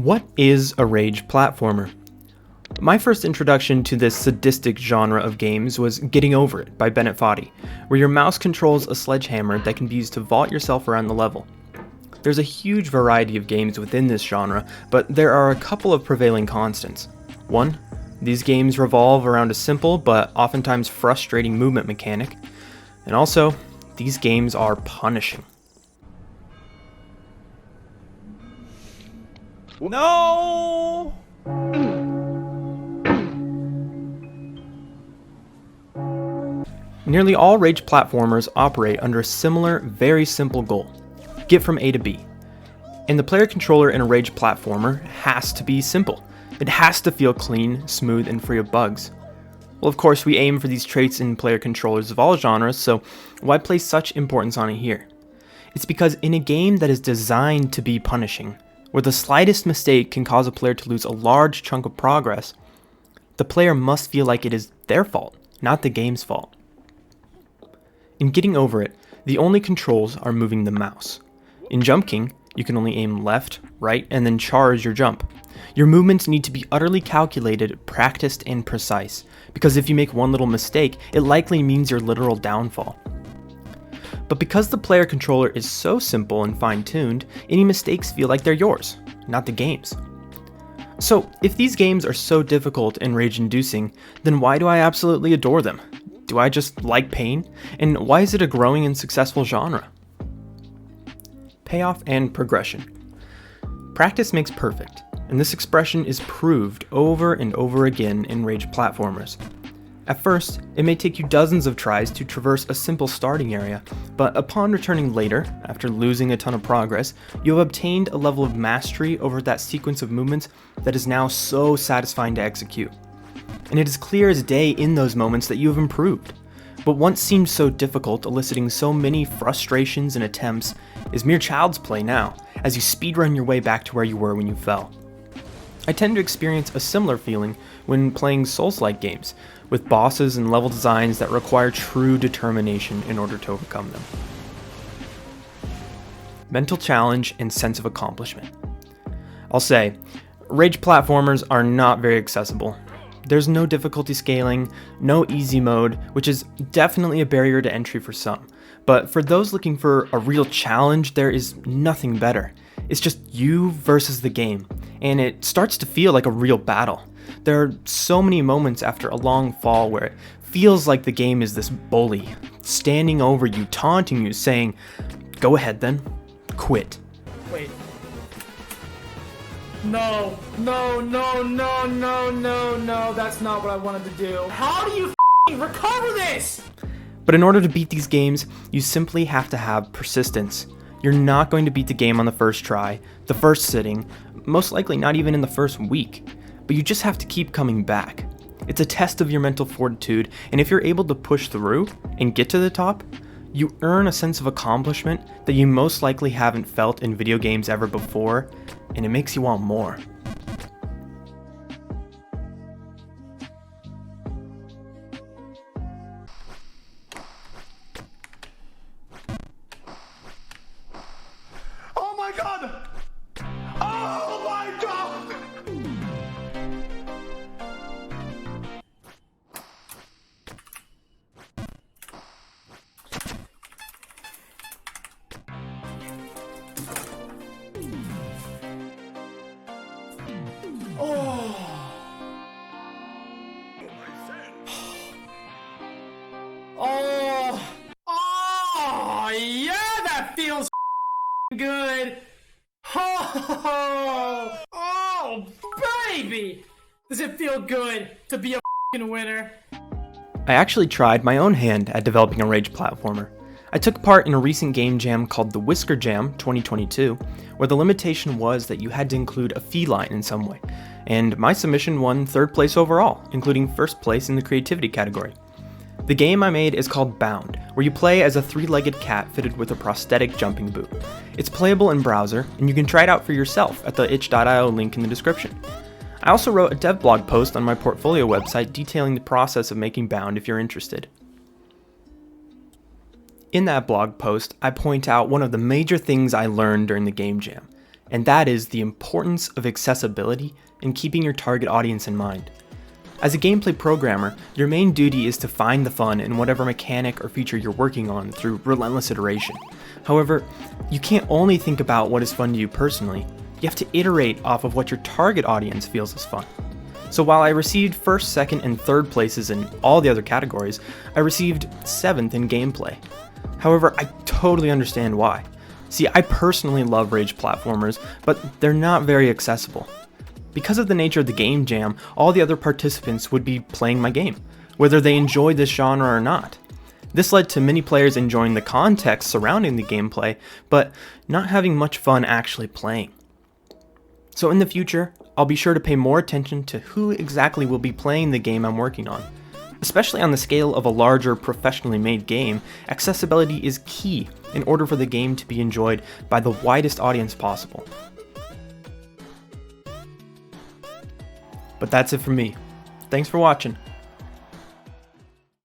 What is a rage platformer? My first introduction to this sadistic genre of games was Getting Over It by Bennett Foddy, where your mouse controls a sledgehammer that can be used to vault yourself around the level. There's a huge variety of games within this genre, but there are a couple of prevailing constants. 1. These games revolve around a simple but oftentimes frustrating movement mechanic, and also, these games are punishing. No! Nearly all rage platformers operate under a similar, very simple goal: get from A to B. And the player controller in a rage platformer has to be simple. It has to feel clean, smooth, and free of bugs. Well, of course, we aim for these traits in player controllers of all genres, so why place such importance on it here? It's because in a game that is designed to be punishing, where the slightest mistake can cause a player to lose a large chunk of progress, the player must feel like it is their fault, not the game's fault. In Getting Over It, the only controls are moving the mouse. In Jump King, you can only aim left, right, and then charge your jump. Your movements need to be utterly calculated, practiced, and precise, because if you make one little mistake, it likely means your literal downfall. But because the player controller is so simple and fine-tuned, any mistakes feel like they're yours, not the game's. So, if these games are so difficult and rage-inducing, then why do I absolutely adore them? Do I just like pain? And why is it a growing and successful genre? Payoff and progression. Practice makes perfect, and this expression is proved over and over again in rage platformers. At first, it may take you dozens of tries to traverse a simple starting area, but upon returning later, after losing a ton of progress, you have obtained a level of mastery over that sequence of movements that is now so satisfying to execute. And it is clear as day in those moments that you have improved. What once seemed so difficult, eliciting so many frustrations and attempts, is mere child's play now, as you speedrun your way back to where you were when you fell. I tend to experience a similar feeling when playing Souls-like games, with bosses and level designs that require true determination in order to overcome them. Mental challenge and sense of accomplishment. I'll say, rage platformers are not very accessible. There's no difficulty scaling, no easy mode, which is definitely a barrier to entry for some. But for those looking for a real challenge, there is nothing better. It's just you versus the game, and it starts to feel like a real battle. There are so many moments after a long fall where it feels like the game is this bully, standing over you, taunting you, saying, "Go ahead then, quit." Wait. No, that's not what I wanted to do. How do you recover this? But in order to beat these games, you simply have to have persistence. You're not going to beat the game on the first try, the first sitting, most likely not even in the first week, but you just have to keep coming back. It's a test of your mental fortitude, and if you're able to push through and get to the top, you earn a sense of accomplishment that you most likely haven't felt in video games ever before, and it makes you want more. Oh my god! Oh my god! Oh, yeah, that feels good. Oh, baby! Does it feel good to be a winner? I actually tried my own hand at developing a rage platformer. I took part in a recent game jam called the Whisker Jam 2022, where the limitation was that you had to include a feline in some way, and my submission won 3rd place overall, including 1st place in the creativity category. The game I made is called Bound, where you play as a 3-legged cat fitted with a prosthetic jumping boot. It's playable in browser, and you can try it out for yourself at the itch.io link in the description. I also wrote a dev blog post on my portfolio website detailing the process of making Bound if you're interested. In that blog post, I point out one of the major things I learned during the game jam. and that is the importance of accessibility and keeping your target audience in mind. As a gameplay programmer, your main duty is to find the fun in whatever mechanic or feature you're working on through relentless iteration. However, you can't only think about what is fun to you personally, you have to iterate off of what your target audience feels is fun. So while I received first, second, and third places in all the other categories, I received 7th in gameplay. However, I totally understand why. See, I personally love rage platformers, but they're not very accessible. Because of the nature of the game jam, all the other participants would be playing my game, whether they enjoyed this genre or not. This led to many players enjoying the context surrounding the gameplay, but not having much fun actually playing. So in the future, I'll be sure to pay more attention to who exactly will be playing the game I'm working on. Especially on the scale of a larger, professionally made game, accessibility is key in order for the game to be enjoyed by the widest audience possible. But that's it from me. Thanks for watching.